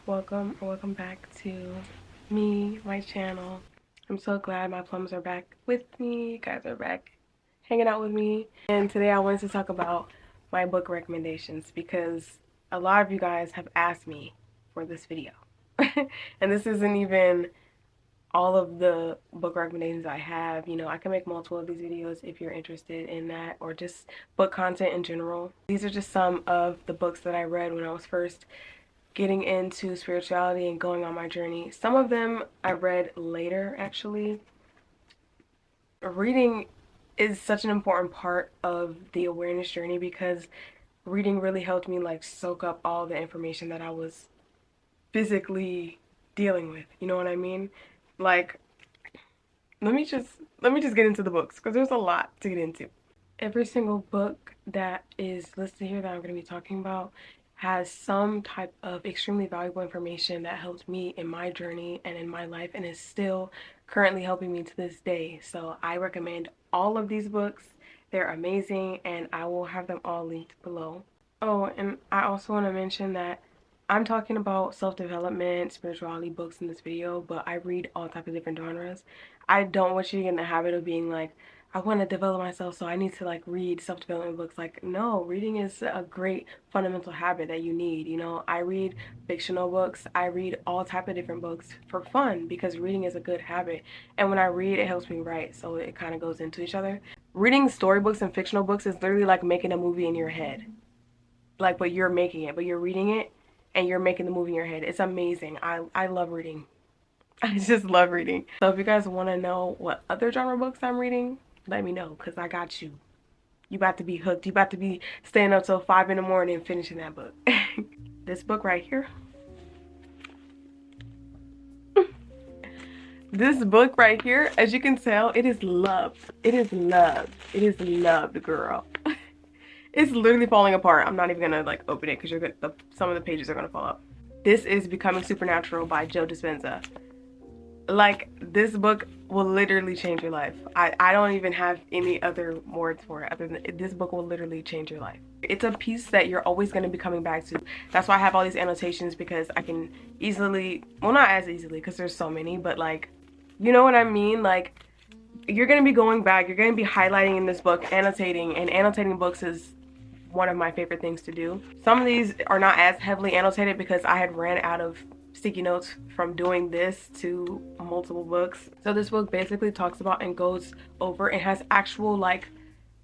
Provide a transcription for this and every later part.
Welcome back to my channel. I'm so glad my plums are back with me. You guys are back hanging out with me. And today I wanted to talk about my book recommendations because a lot of you guys have asked me for this video. And this isn't even all of the book recommendations I have. You know, I can make multiple of these videos if you're interested in that, or just book content in general. These are just some of the books that I read when I was first getting into spirituality and going on my journey. Some of them I read later, actually. Reading is such an important part of the awareness journey because reading really helped me like soak up all the information that I was physically dealing with. You know what I mean? Like, let me just get into the books because there's a lot to get into. Every single book that is listed here that I'm going to be talking about has some type of extremely valuable information that helped me in my journey and in my life and is still currently helping me to this day. So I recommend all of these books. They're amazing and I will have them all linked below. Oh, and I also want to mention that I'm talking about self-development, spirituality books in this video, but I read all types of different genres. I don't want you to get in the habit of being like, I want to develop myself, so I need to like read self-development books. Like, no, reading is a great fundamental habit that you need. You know, I read fictional books. I read all type of different books for fun because reading is a good habit. And when I read, it helps me write, so it kind of goes into each other. Reading storybooks and fictional books is literally like making a movie in your head. Like, but you're making it, but you're reading it and you're making the movie in your head. It's amazing. I love reading. I just love reading. So if you guys want to know what other genre books I'm reading, let me know because I got you. You about to be hooked. You about to be staying up till 5 in the morning and finishing that book. This book right here. This book right here, as you can tell, it is loved. It is loved. It is loved, girl. It's literally falling apart. I'm not even gonna like open it because some of the pages are gonna fall out. This is Becoming Supernatural by Joe Dispenza. Like, this book will literally change your life. I don't even have any other words for it other than this book will literally change your life. It's a piece that you're always going to be coming back to. That's why I have all these annotations, because I can easily, well, not as easily because there's so many, but like, you know what I mean? Like, you're going to be going back, you're going to be highlighting in this book, annotating, and annotating books is one of my favorite things to do. Some of these are not as heavily annotated because I had ran out of sticky notes from doing this to multiple books. So this book basically talks about and goes over and has actual like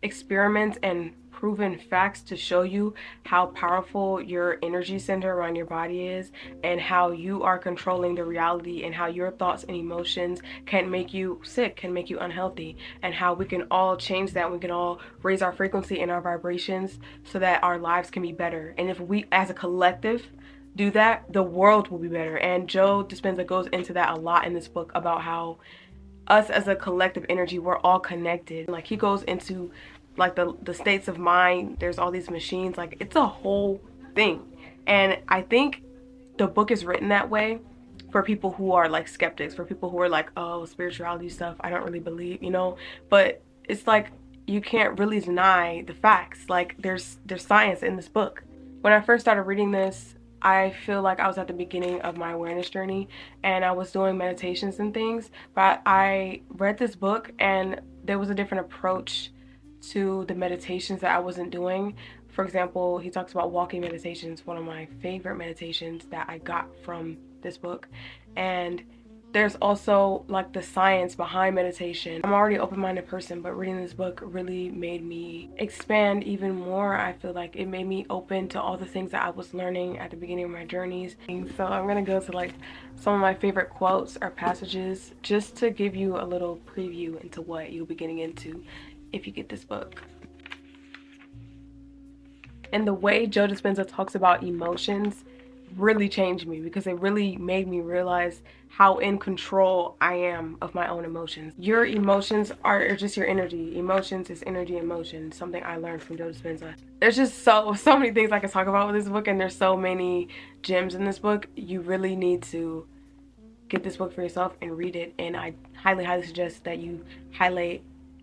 experiments and proven facts to show you how powerful your energy center around your body is and how you are controlling the reality and how your thoughts and emotions can make you sick, can make you unhealthy, and how we can all change that. We can all raise our frequency and our vibrations so that our lives can be better. And if we as a collective do that, the world will be better. And Joe Dispenza goes into that a lot in this book about how us as a collective energy, we're all connected. Like, he goes into like the states of mind. There's all these machines, like it's a whole thing. And I think the book is written that way for people who are like skeptics, for people who are like, oh, spirituality stuff, I don't really believe, you know. But it's like, you can't really deny the facts. Like, there's science in this book. When I first started reading this, I feel like I was at the beginning of my awareness journey and I was doing meditations and things, but I read this book and there was a different approach to the meditations that I wasn't doing. For example, he talks about walking meditations, one of my favorite meditations that I got from this book. And there's also like the science behind meditation. I'm already an open-minded person, but reading this book really made me expand even more. I feel like it made me open to all the things that I was learning at the beginning of my journeys. And so I'm gonna go to like some of my favorite quotes or passages just to give you a little preview into what you'll be getting into if you get this book. And the way Joe Dispenza talks about emotions really changed me because it really made me realize how in control I am of my own emotions. Your emotions are just your energy. Emotions is energy in motion, something I learned from Joe Dispenza. There's just so many things I can talk about with this book, and there's so many gems in this book. You really need to get this book for yourself and read it, and I highly suggest that you highlight,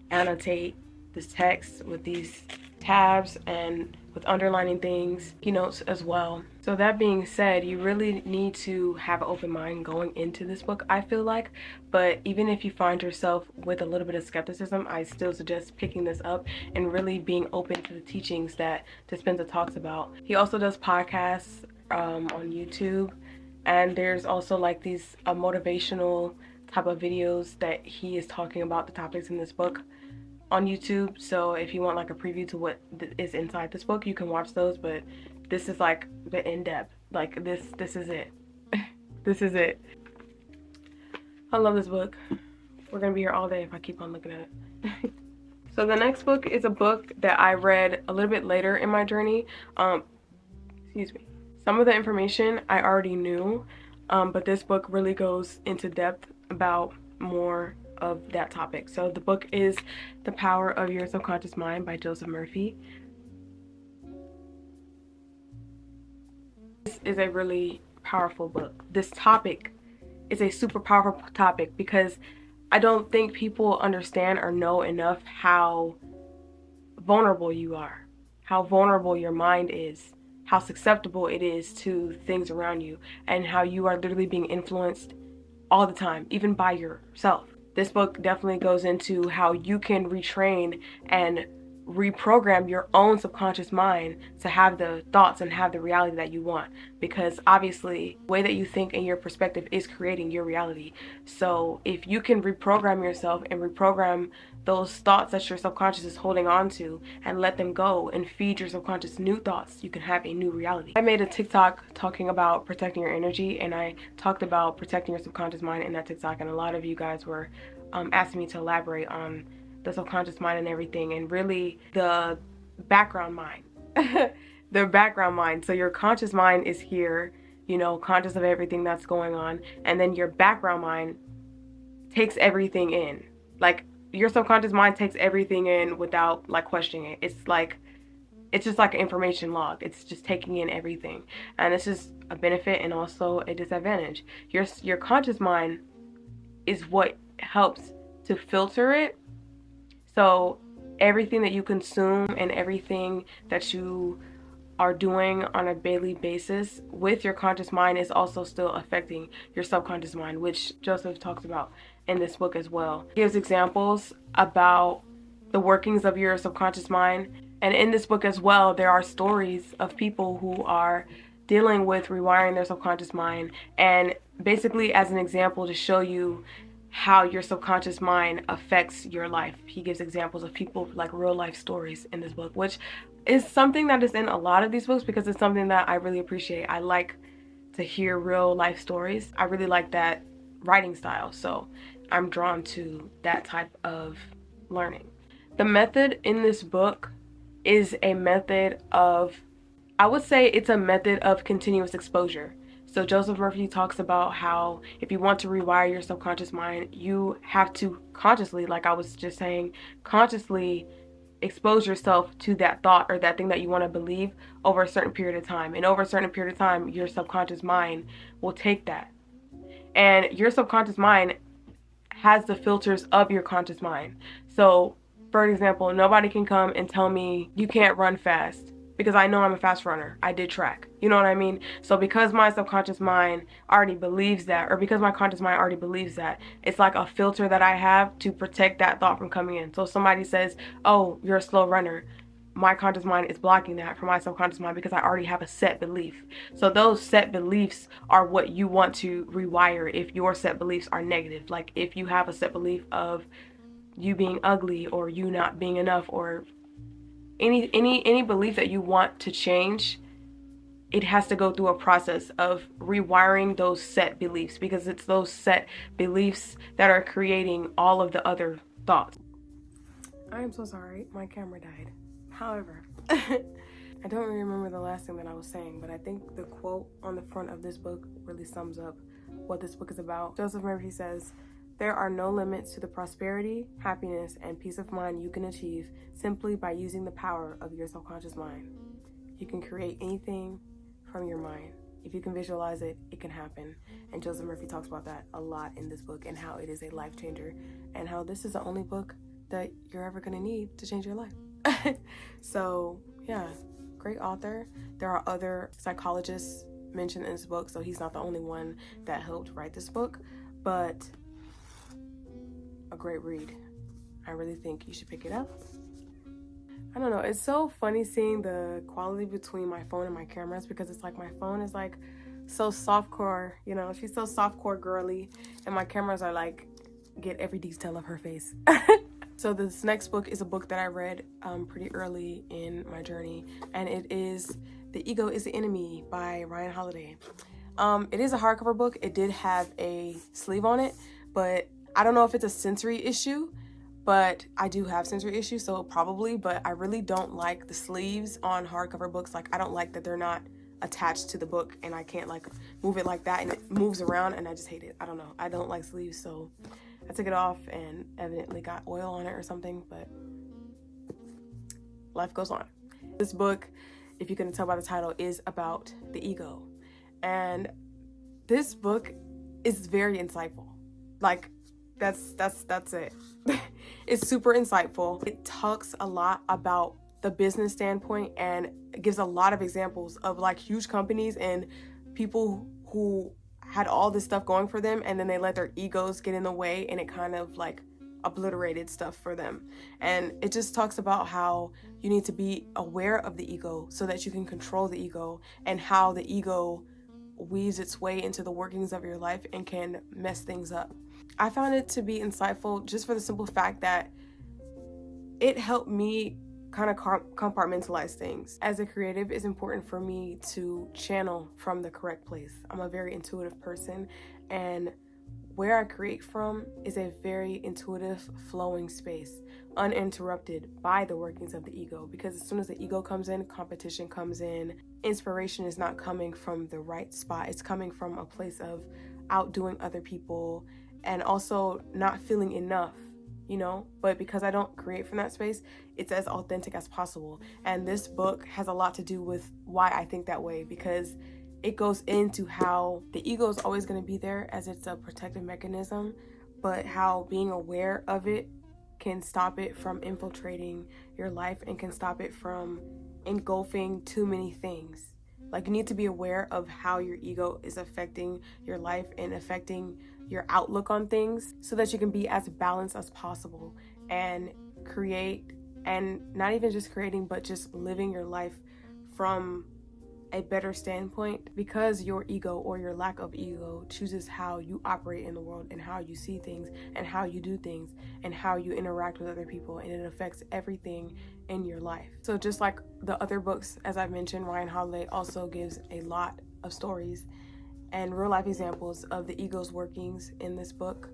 annotate this text with these tabs and with underlining things, keynotes as well. So that being said, you really need to have an open mind going into this book, I feel like. But even if you find yourself with a little bit of skepticism, I still suggest picking this up and really being open to the teachings that Dispenza talks about. He also does podcasts on YouTube, and there's also like these motivational type of videos that he is talking about the topics in this book on YouTube. So if you want like a preview to what is inside this book, you can watch those, but this is like the in-depth, like this is it. This is it. I love this book. We're gonna be here all day if I keep on looking at it. So the next book is a book that I read a little bit later in my journey. Excuse me. Some of the information I already knew, but this book really goes into depth about more of that topic. So the book is The Power of Your Subconscious Mind by Joseph Murphy. This is a really powerful book. This topic is a super powerful topic because I don't think people understand or know enough how vulnerable you are, how vulnerable your mind is, how susceptible it is to things around you, and how you are literally being influenced all the time, even by yourself. This book definitely goes into how you can retrain and reprogram your own subconscious mind to have the thoughts and have the reality that you want, because obviously the way that you think and your perspective is creating your reality. So if you can reprogram yourself and reprogram those thoughts that your subconscious is holding on to and let them go and feed your subconscious new thoughts, you can have a new reality. I made a TikTok talking about protecting your energy, and I talked about protecting your subconscious mind in that TikTok, and a lot of you guys were asking me to elaborate on the subconscious mind and everything, and really the background mind. The background mind. So your conscious mind is here, conscious of everything that's going on, and then your background mind takes everything in. Like, your subconscious mind takes everything in without like questioning it. It's just like an information log. It's just taking in everything, and this is a benefit and also a disadvantage. Your conscious mind is what helps to filter it. So everything that you consume and everything that you are doing on a daily basis with your conscious mind is also still affecting your subconscious mind, which Joseph talks about in this book as well. He gives examples about the workings of your subconscious mind. And in this book as well, there are stories of people who are dealing with rewiring their subconscious mind, and basically as an example to show you how your subconscious mind affects your life. He gives examples of people, like real life stories in this book, which is something that is in a lot of these books because it's something that I really appreciate. I like to hear real life stories. I really like that writing style, so I'm drawn to that type of learning. The method in this book is a method of, I would say it's a method of continuous exposure. So Joseph Murphy talks about how if you want to rewire your subconscious mind, you have to consciously, like I was just saying, consciously expose yourself to that thought or that thing that you want to believe over a certain period of time. And over a certain period of time, your subconscious mind will take that. And your subconscious mind has the filters of your conscious mind. So, for example, nobody can come and tell me you can't run fast, because I know I'm a fast runner. I did track. You know what I mean? So because my subconscious mind already believes that, or because my conscious mind already believes that, it's like a filter that I have to protect that thought from coming in. So if somebody says, oh, you're a slow runner, my conscious mind is blocking that from my subconscious mind because I already have a set belief. So those set beliefs are what you want to rewire if your set beliefs are negative. Like if you have a set belief of you being ugly or you not being enough, or any belief that you want to change, it has to go through a process of rewiring those set beliefs, because it's those set beliefs that are creating all of the other thoughts. I am so sorry, my camera died. However, I don't really remember the last thing that I was saying, but I think the quote on the front of this book really sums up what this book is about. Joseph Murphy says, "There are no limits to the prosperity, happiness, and peace of mind you can achieve simply by using the power of your subconscious mind. You can create anything from your mind. If you can visualize it, it can happen." And Joseph Murphy talks about that a lot in this book, and how it is a life changer, and how this is the only book that you're ever going to need to change your life. So, yeah, great author. There are other psychologists mentioned in this book, so he's not the only one that helped write this book, but a great read. I really think you should pick it up. I don't know, it's so funny seeing the quality between my phone and my cameras, because it's like my phone is like so softcore, you know, she's so softcore girly, and my cameras are like get every detail of her face. So this next book is a book that I read pretty early in my journey, and it is The Ego is the Enemy by Ryan Holiday. It is a hardcover book. It did have a sleeve on it, but I don't know if it's a sensory issue, but I do have sensory issues, so probably, but I really don't like the sleeves on hardcover books. Like, I don't like that they're not attached to the book, and I can't like move it like that, and it moves around, and I just hate it. I don't know. I don't like sleeves, so I took it off and evidently got oil on it or something, but life goes on. This book, if you can tell by the title, is about the ego. And this book is very insightful. Like, that's it. It's super insightful. It talks a lot about the business standpoint and gives a lot of examples of like huge companies and people who had all this stuff going for them, and then they let their egos get in the way, and it kind of like obliterated stuff for them. And it just talks about how you need to be aware of the ego so that you can control the ego, and how the ego weaves its way into the workings of your life and can mess things up. I found it to be insightful just for the simple fact that it helped me kind of compartmentalize things. As a creative, it's important for me to channel from the correct place. I'm a very intuitive person, and where I create from is a very intuitive, flowing space, uninterrupted by the workings of the ego. Because as soon as the ego comes in, competition comes in. Inspiration is not coming from the right spot. It's coming from a place of outdoing other people and also not feeling enough, you know? But because I don't create from that space, it's as authentic as possible. And this book has a lot to do with why I think that way, because it goes into how the ego is always going to be there as it's a protective mechanism, but how being aware of it can stop it from infiltrating your life and can stop it from engulfing too many things. Like, you need to be aware of how your ego is affecting your life and affecting your outlook on things so that you can be as balanced as possible and create, and not even just creating, but just living your life from a better standpoint, because your ego or your lack of ego chooses how you operate in the world and how you see things and how you do things and how you interact with other people, and it affects everything in your life. So just like the other books, as I've mentioned, Ryan Holiday also gives a lot of stories and real life examples of the ego's workings in this book,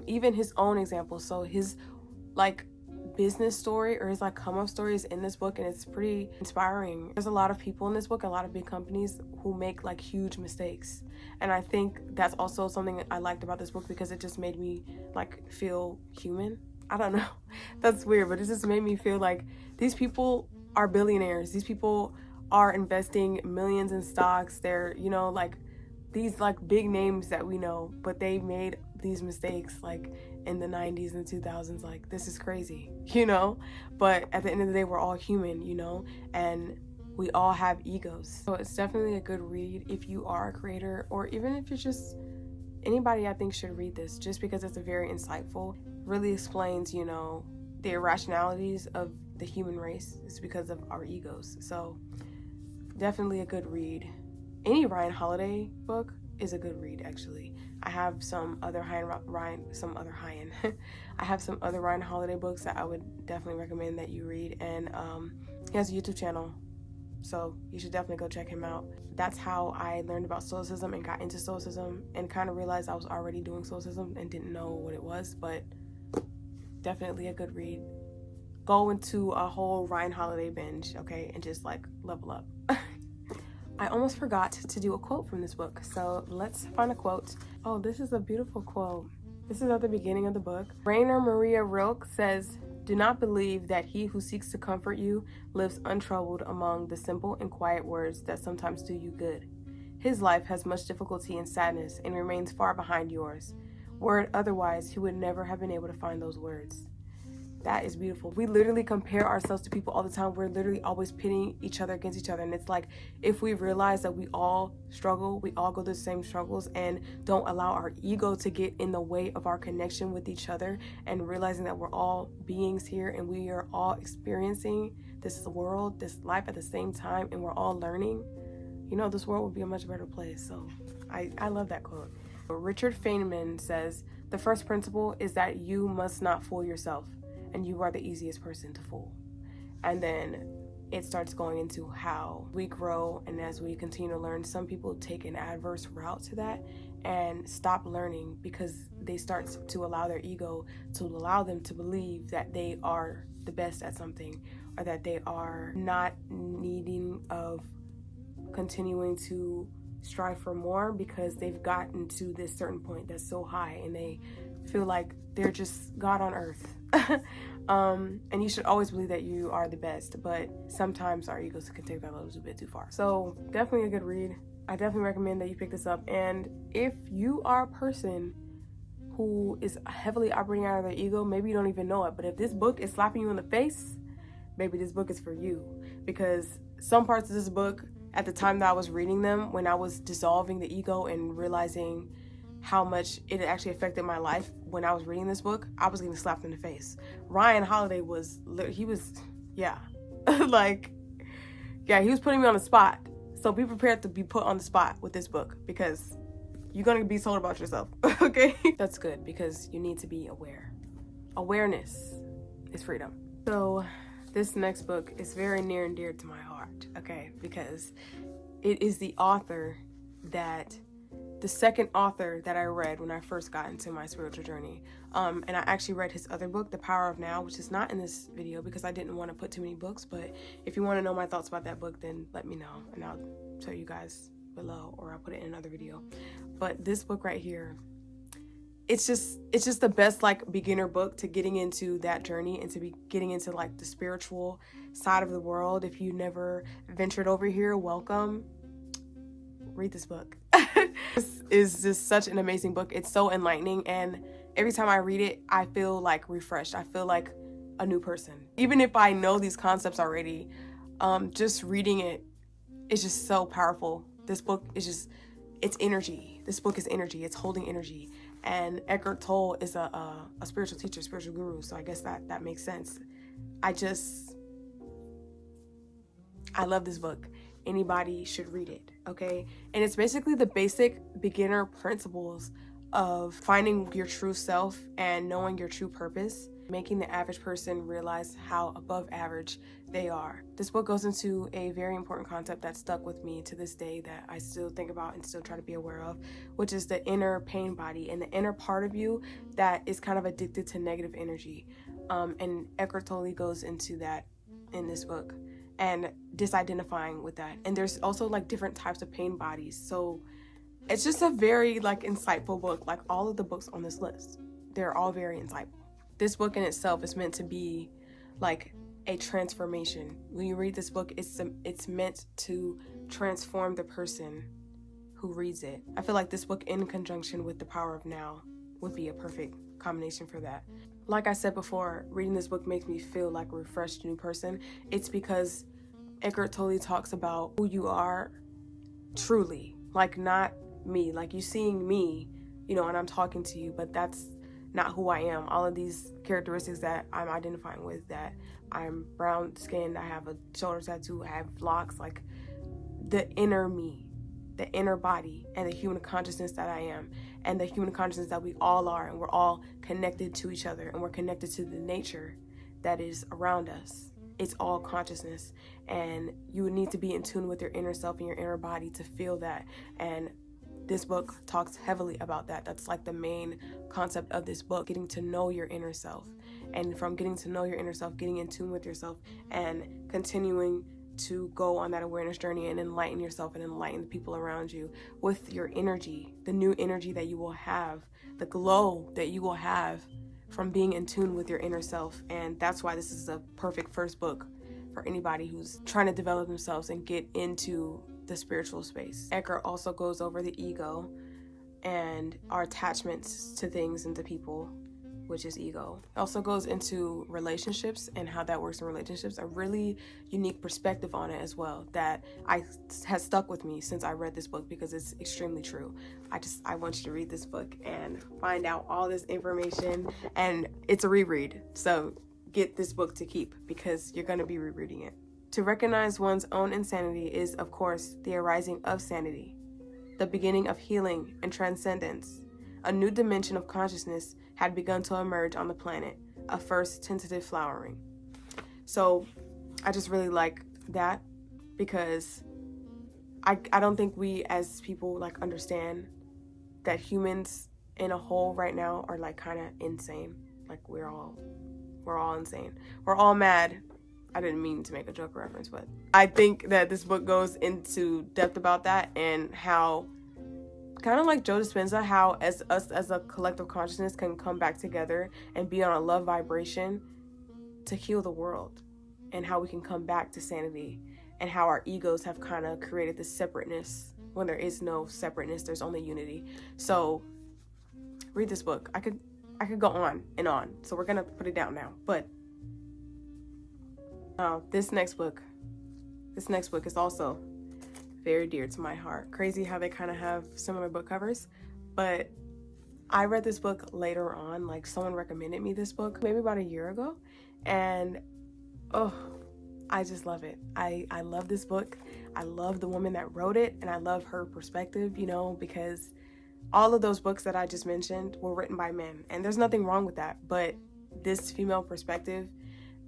even his own examples. So his like business story or his like come up stories in this book, and it's pretty inspiring. There's a lot of people in this book, a lot of big companies who make like huge mistakes, and I think that's also something I liked about this book, because it just made me like feel human. I don't know, that's weird, but it just made me feel like these people are billionaires, these people are investing millions in stocks, they're, you know, like these like big names that we know, but they made these mistakes like in the 90s and 2000s. Like, this is crazy, you know? But at the end of the day, we're all human, you know? And we all have egos. So it's definitely a good read if you are a creator, or even if you're just anybody. I think should read this just because it's a very insightful, really explains, you know, the irrationalities of the human race. It's because of our egos. So definitely a good read. Any Ryan Holiday book is a good read, actually. I have some other I have some other Ryan Holiday books that I would definitely recommend that you read, and he has a YouTube channel, so you should definitely go check him out. That's how I learned about Stoicism and got into Stoicism, and kind of realized I was already doing Stoicism and didn't know what it was, but definitely a good read. Go into a whole Ryan Holiday binge, okay, and just like level up. I almost forgot to do a quote from this book, so let's find a quote. Oh, this is a beautiful quote. This is at the beginning of the book. Rainer Maria Rilke says, "Do not believe that he who seeks to comfort you lives untroubled among the simple and quiet words that sometimes do you good. His life has much difficulty and sadness and remains far behind yours. Were it otherwise, he would never have been able to find those words." That is beautiful. We literally compare ourselves to people all the time. We're literally always pitting each other against each other. And it's like, if we realize that we all struggle, we all go through the same struggles, and don't allow our ego to get in the way of our connection with each other, and realizing that we're all beings here and we are all experiencing this world, this life at the same time, and we're all learning, you know, this world would be a much better place. So I love that quote. Richard Feynman says, the first principle is that you must not fool yourself, and you are the easiest person to fool. And then it starts going into how we grow, and as we continue to learn, some people take an adverse route to that and stop learning because they start to allow their ego to allow them to believe that they are the best at something, or that they are not needing of continuing to strive for more because they've gotten to this certain point that's so high and they feel like they're just God on earth. And you should always believe that you are the best, but sometimes our egos can take that a little bit too far. So definitely a good read. I definitely recommend that you pick this up. And if you are a person who is heavily operating out of their ego, maybe you don't even know it, but if this book is slapping you in the face, maybe this book is for you. Because some parts of this book, at the time that I was reading them, when I was dissolving the ego and realizing how much it actually affected my life when I was reading this book, I was getting slapped in the face. Ryan Holiday was he was like, yeah, he was putting me on the spot. So be prepared to be put on the spot with this book, because you're going to be told about yourself. Okay? That's good, because you need to be aware. Awareness is freedom. So this next book is very near and dear to my heart, okay? Because it is the second author that I read when I first got into my spiritual journey. And I actually read his other book, The Power of Now, which is not in this video because I didn't want to put too many books. But if you want to know my thoughts about that book, then let me know and I'll tell you guys below, or I'll put it in another video. But this book right here, it's just the best like beginner book to getting into that journey and to be getting into like the spiritual side of the world. If you never ventured over here, welcome. Read this book. This is just such an amazing book. It's so enlightening, and every time I read it, I feel like refreshed. I feel like a new person. Even if I know these concepts already, just reading it is just so powerful. This book is it's energy. This book is energy. It's holding energy. And Eckhart Tolle is a spiritual teacher, spiritual guru. So I guess that makes sense. I love this book. Anybody should read it, okay? And it's basically the basic beginner principles of finding your true self and knowing your true purpose, making the average person realize how above average they are. This book goes into a very important concept that stuck with me to this day that I still think about and still try to be aware of, which is the inner pain body and the inner part of you that is kind of addicted to negative energy. And Eckhart Tolle goes into that in this book, and disidentifying with that. And there's also like different types of pain bodies. So it's just a very like insightful book. Like all of the books on this list, they're all very insightful. This book in itself is meant to be like a transformation. When you read this book, it's meant to transform the person who reads it. I feel like this book in conjunction with The Power of Now would be a perfect combination for that. Like I said before, reading this book makes me feel like a refreshed new person. It's because Eckhart Tolle talks about who you are truly, like not me, like you seeing me, you know, and I'm talking to you, but that's not who I am. All of these characteristics that I'm identifying with, that I'm brown skinned, I have a shoulder tattoo, I have locks, like the inner me, the inner body, and the human consciousness that I am, and the human consciousness that we all are, and we're all connected to each other, and we're connected to the nature that is around us. It's all consciousness, and you would need to be in tune with your inner self and your inner body to feel that. And this book talks heavily about that. That's like the main concept of this book, getting to know your inner self. And from getting to know your inner self, getting in tune with yourself, and continuing to go on that awareness journey and enlighten yourself and enlighten the people around you with your energy, the new energy that you will have, the glow that you will have from being in tune with your inner self. And that's why this is a perfect first book for anybody who's trying to develop themselves and get into the spiritual space. Eckhart also goes over the ego and our attachments to things and to people, which is ego. It also goes into relationships and how that works in relationships, a really unique perspective on it as well that has stuck with me since I read this book because it's extremely true. I want you to read this book and find out all this information, and it's a reread, so get this book to keep because you're going to be rereading it. To recognize one's own insanity is, of course, the arising of sanity, the beginning of healing and transcendence. A new dimension of consciousness had begun to emerge on the planet, a first tentative flowering. So I just really like that because I don't think we as people like understand that humans in a whole right now are like kind of insane. Like we're all insane. We're all mad. I didn't mean to make a joke reference, but I think that this book goes into depth about that and how, kind of like Joe Dispenza, how as us as a collective consciousness can come back together and be on a love vibration to heal the world, and how we can come back to sanity, and how our egos have kind of created this separateness when there is no separateness, there's only unity. So read this book. I could go on and on, so we're gonna put it down now. But this next book is also very dear to my heart. Crazy how they kind of have similar book covers, but I read this book later on. Like someone recommended me this book maybe about a year ago, and I just love it. I love this book. I love the woman that wrote it, and I love her perspective, you know, because all of those books that I just mentioned were written by men, and there's nothing wrong with that, but this female perspective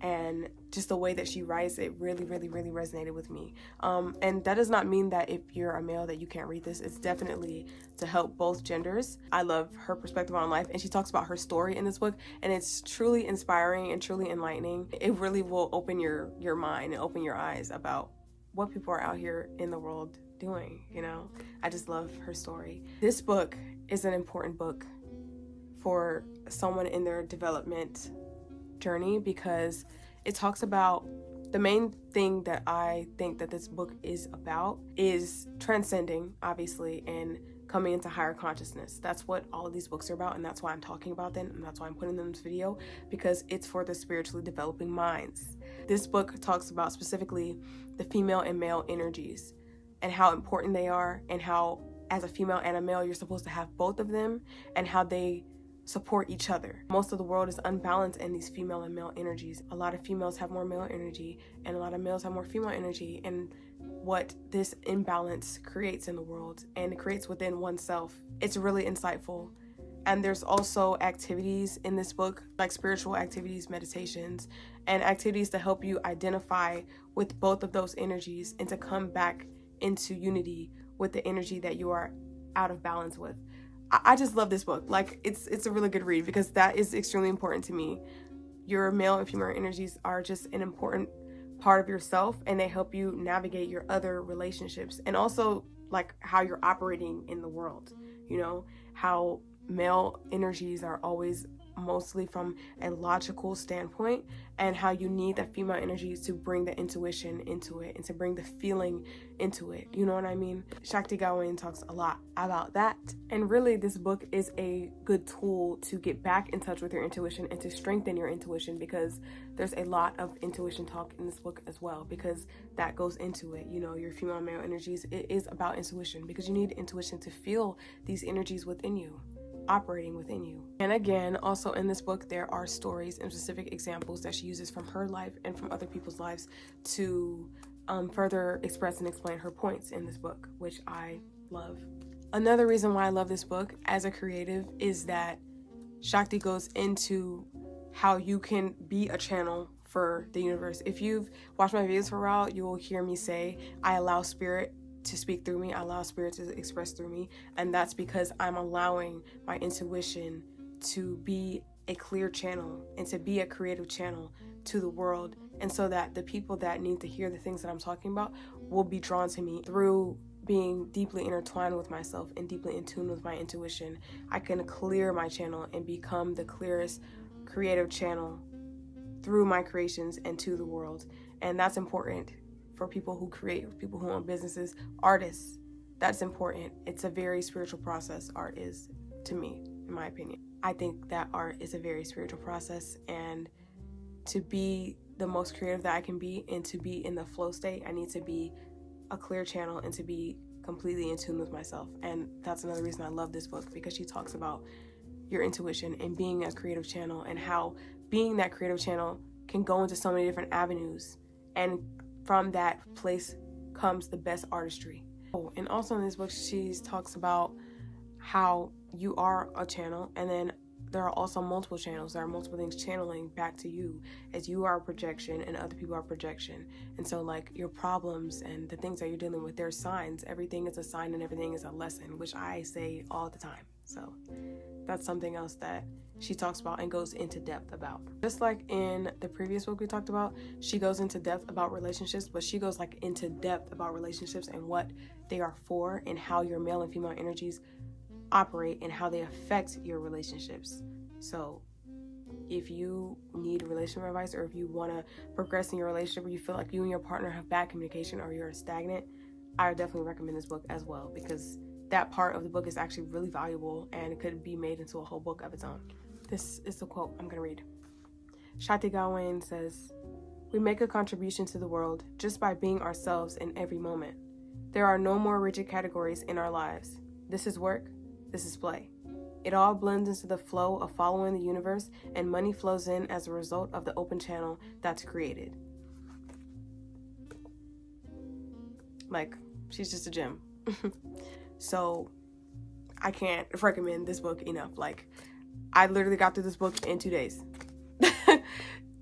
and just the way that she writes, it really, really, really resonated with me. And that does not mean that if you're a male that you can't read this. It's definitely to help both genders. I love her perspective on life, and she talks about her story in this book, and it's truly inspiring and truly enlightening. It really will open your mind and open your eyes about what people are out here in the world doing, you know? I just love her story. This book is an important book for someone in their development journey because it talks about the main thing that I think that this book is about is transcending, obviously, and coming into higher consciousness. That's what all of these books are about, and that's why I'm talking about them, and that's why I'm putting them in this video, because it's for the spiritually developing minds. This book talks about specifically the female and male energies and how important they are, and how as a female and a male you're supposed to have both of them, and how they support each other. Most of the world is unbalanced in these female and male energies. A lot of females have more male energy, and a lot of males have more female energy, and what this imbalance creates in the world, and it creates within oneself. It's really insightful. And there's also activities in this book, like spiritual activities, meditations, and activities to help you identify with both of those energies and to come back into unity with the energy that you are out of balance with. I just love this book. Like it's a really good read because that is extremely important to me. Your male and female energies are just an important part of yourself, and they help you navigate your other relationships, and also like how you're operating in the world, you know, how male energies are always mostly from a logical standpoint, and how you need that female energy to bring the intuition into it and to bring the feeling into it. You know what I mean? Shakti Gawain talks a lot about that. And really, this book is a good tool to get back in touch with your intuition and to strengthen your intuition, because there's a lot of intuition talk in this book as well, because that goes into it. You know, your female and male energies, it is about intuition, because you need intuition to feel these energies within you, operating within you. And again, also in this book, there are stories and specific examples that she uses from her life and from other people's lives to further express and explain her points in this book, which I love. Another reason why I love this book as a creative is that Shakti goes into how you can be a channel for the universe. If you've watched my videos for a while, you will hear me say, I allow spirit to speak through me, I allow spirit to express through me, and that's because I'm allowing my intuition to be a clear channel and to be a creative channel to the world, and so that the people that need to hear the things that I'm talking about will be drawn to me through being deeply intertwined with myself and deeply in tune with my intuition. I can clear my channel and become the clearest creative channel through my creations and to the world, and that's important for people who create, people who own businesses, artists. That's important. It's a very spiritual process, art is, to me, in my opinion. I think that art is a very spiritual process, and to be the most creative that I can be and to be in the flow state, I need to be a clear channel and to be completely in tune with myself. And that's another reason I love this book, because she talks about your intuition and being a creative channel, and how being that creative channel can go into so many different avenues, and from that place comes the best artistry. Oh, and also in this book she talks about how you are a channel, and then there are also multiple channels. There are multiple things channeling back to you, as you are a projection and other people are projection. And so like your problems and the things that you're dealing with, they're signs. Everything is a sign and everything is a lesson, which I say all the time. So that's something else that she talks about and goes into depth about. Just like in the previous book we talked about, she goes into depth about relationships, but she goes like into depth about relationships and what they are for, and how your male and female energies operate and how they affect your relationships. So if you need relationship advice, or if you want to progress in your relationship, or you feel like you and your partner have bad communication or you're stagnant, I would definitely recommend this book as well, because that part of the book is actually really valuable and it could be made into a whole book of its own. This is the quote I'm going to read. Shakti Gawain says, "We make a contribution to the world just by being ourselves in every moment. There are no more rigid categories in our lives. This is work. This is play. It all blends into the flow of following the universe, and money flows in as a result of the open channel that's created." Like, she's just a gem. So I can't recommend this book enough. Like, I literally got through this book in 2 days.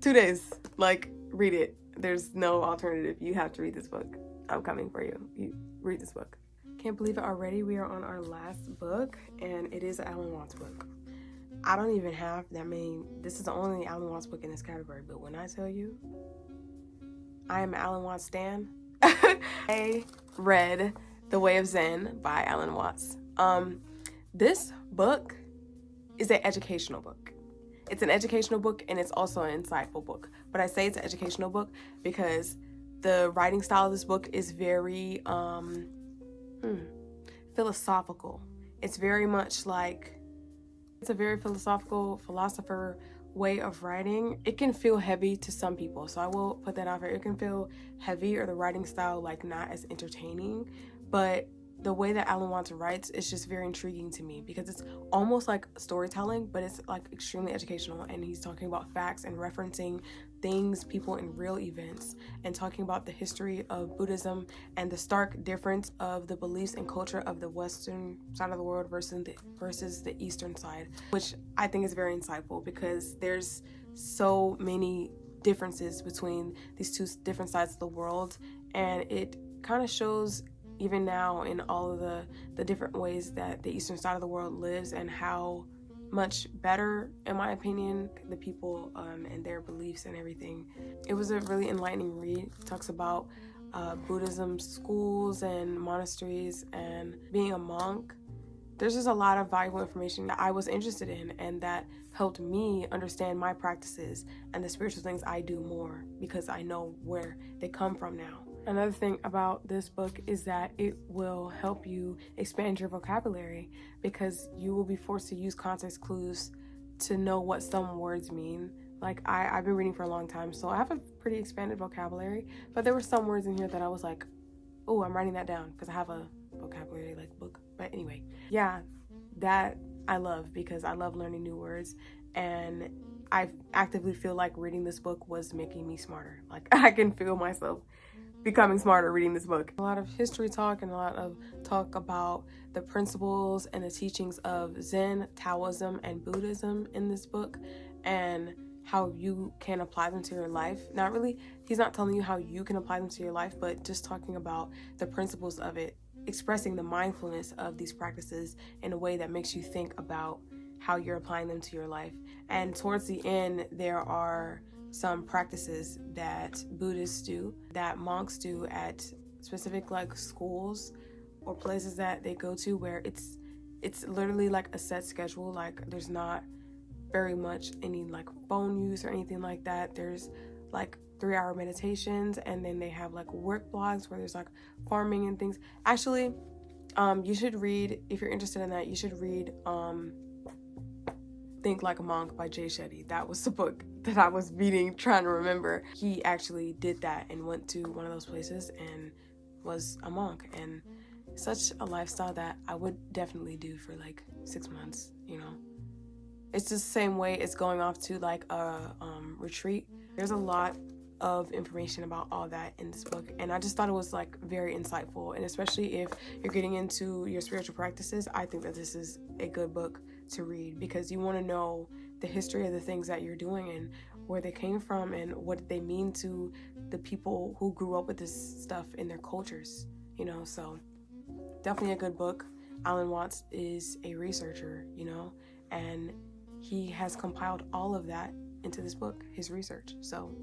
2 days. Like, read it. There's no alternative. You have to read this book. I'm coming for you. You read this book. Can't believe it already. We are on our last book, and it is Alan Watts' book. I don't even have that many. This is the only Alan Watts book in this category, but when I tell you I am Alan Watts stan, I read The Way of Zen by Alan Watts. This book is an educational book. It's an educational book, and it's also an insightful book. But I say it's an educational book because the writing style of this book is very philosophical. It's very much like, it's a very philosopher way of writing. It can feel heavy to some people, so I will put that out there. It can feel heavy, or the writing style like not as entertaining, but the way that Alan Watts writes is just very intriguing to me, because it's almost like storytelling, but it's like extremely educational, and he's talking about facts and referencing things, people, and real events, and talking about the history of Buddhism and the stark difference of the beliefs and culture of the Western side of the world versus the Eastern side, which I think is very insightful, because there's so many differences between these two different sides of the world, and it kind of shows even now in all of the different ways that the Eastern side of the world lives, and how much better, in my opinion, the people and their beliefs and everything. It was a really enlightening read. It talks about Buddhism schools and monasteries and being a monk. There's just a lot of valuable information that I was interested in, and that helped me understand my practices and the spiritual things I do more, because I know where they come from now. Another thing about this book is that it will help you expand your vocabulary, because you will be forced to use context clues to know what some words mean. Like, I've been reading for a long time, so I have a pretty expanded vocabulary, but there were some words in here that I was like, oh, I'm writing that down, because I have a vocabulary like book. But anyway, yeah, that I love, because I love learning new words, and I actively feel like reading this book was making me smarter. Like, I can feel myself becoming smarter reading this book. A lot of history talk and a lot of talk about the principles and the teachings of Zen, Taoism, and Buddhism in this book, and how you can apply them to your life. Not really, he's not telling you how you can apply them to your life, but just talking about the principles of it, expressing the mindfulness of these practices in a way that makes you think about how you're applying them to your life. And towards the end, there are some practices that Buddhists do, that monks do at specific like schools or places that they go to, where it's literally like a set schedule. Like, there's not very much any like phone use or anything like that. There's like 3-hour meditations, and then they have like work blogs where there's like farming and things. Actually, you should read, if you're interested in that, you should read Think Like a Monk by Jay Shetty. That was the book that I was reading, trying to remember. He actually did that and went to one of those places and was a monk, and such a lifestyle that I would definitely do for like 6 months, you know. It's the same way as going off to like a retreat. There's a lot of information about all that in this book, and I just thought it was like very insightful, and especially if you're getting into your spiritual practices, I think that this is a good book to read, because you want to know the history of the things that you're doing and where they came from and what they mean to the people who grew up with this stuff in their cultures, you know. So definitely a good book. Alan Watts is a researcher, you know, and he has compiled all of that into this book, his research. So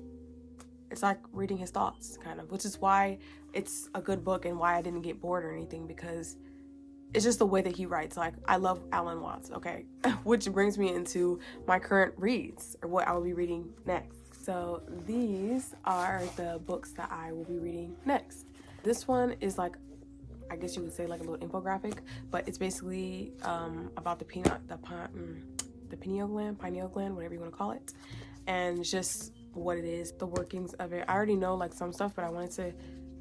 it's like reading his thoughts, kind of, which is why it's a good book and why I didn't get bored or anything, because it's just the way that he writes. Like, I love Alan Watts, okay? Which brings me into my current reads, or what I will be reading next. So these are the books that I will be reading next. This one is like, I guess you would say like a little infographic, but it's basically about the pineal gland, whatever you want to call it, and just what it is, the workings of it. I already know like some stuff, but I wanted to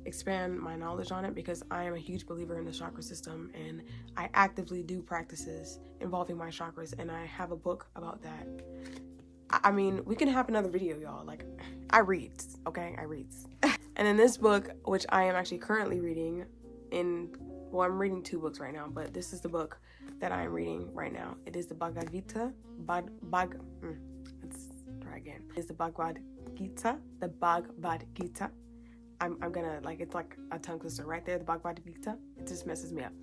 expand my knowledge on it because I am a huge believer in the chakra system, and I actively do practices involving my chakras, and I have a book about that. I mean, we can have another video, y'all. Like, I read, okay? I read. And in this book, which I am actually currently reading well, I'm reading 2 books right now, but this is the book that I am reading right now. It is the Bhagavad Gita. Let's try again. It's the Bhagavad Gita. The Bhagavad Gita. I'm gonna, like, it's like a tongue twister right there, the Bhagavad Gita. It just messes me up.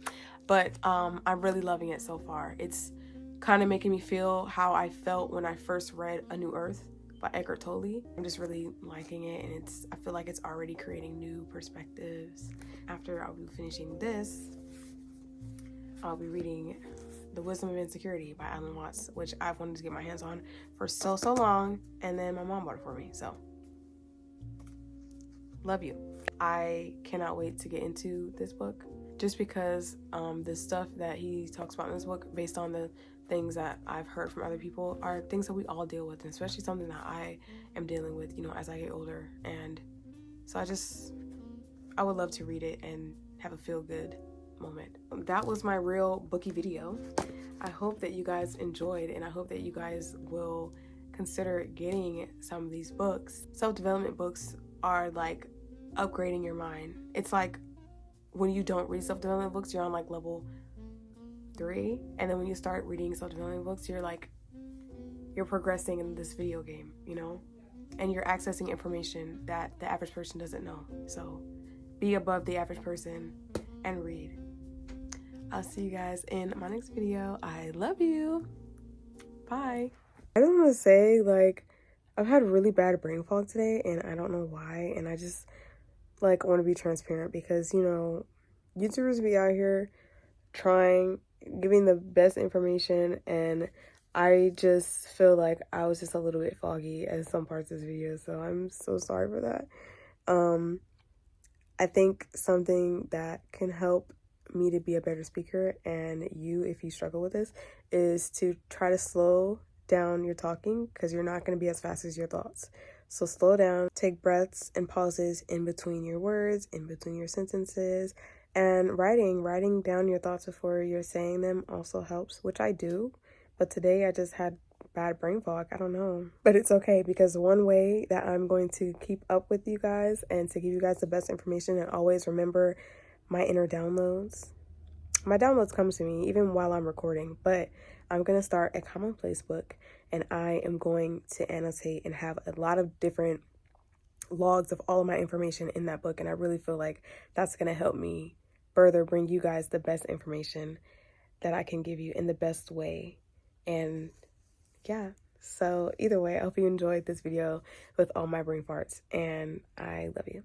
But I'm really loving it so far. It's kind of making me feel how I felt when I first read A New Earth by Eckhart Tolle. I'm just really liking it, and I feel like it's already creating new perspectives. After I'll be finishing this, I'll be reading The Wisdom of Insecurity by Alan Watts, which I've wanted to get my hands on for so long, and then my mom bought it for me, so love you. I cannot wait to get into this book, just because the stuff that he talks about in this book, based on the things that I've heard from other people, are things that we all deal with, and especially something that I am dealing with, you know, as I get older. And so I would love to read it and have a feel-good moment. That was my real bookie video. I hope that you guys enjoyed, and I hope that you guys will consider getting some of these books. Self-development books are like upgrading your mind. It's like when you don't read self-development books, you're on like level 3, and then when you start reading self-development books, you're progressing in this video game, you know, and you're accessing information that the average person doesn't know. So be above the average person and read. I'll see you guys in my next video. I love you. Bye. I just want to say, like, I've had really bad brain fog today, and I don't know why, and I just like want to be transparent, because, you know, YouTubers be out here giving the best information, and I just feel like I was just a little bit foggy at some parts of this video, so I'm so sorry for that. I think something that can help me to be a better speaker, and you, if you struggle with this, is to try to slow down your talking, because you're not going to be as fast as your thoughts. So slow down, take breaths and pauses in between your words, in between your sentences, and writing down your thoughts before you're saying them also helps, which I do. But today I just had bad brain fog. I don't know. But it's okay, because one way that I'm going to keep up with you guys and to give you guys the best information, and always remember my inner downloads. My downloads come to me even while I'm recording, but I'm going to start a commonplace book, and I am going to annotate and have a lot of different logs of all of my information in that book, and I really feel like that's going to help me further bring you guys the best information that I can give you in the best way. And yeah, so either way, I hope you enjoyed this video with all my brain farts, and I love you.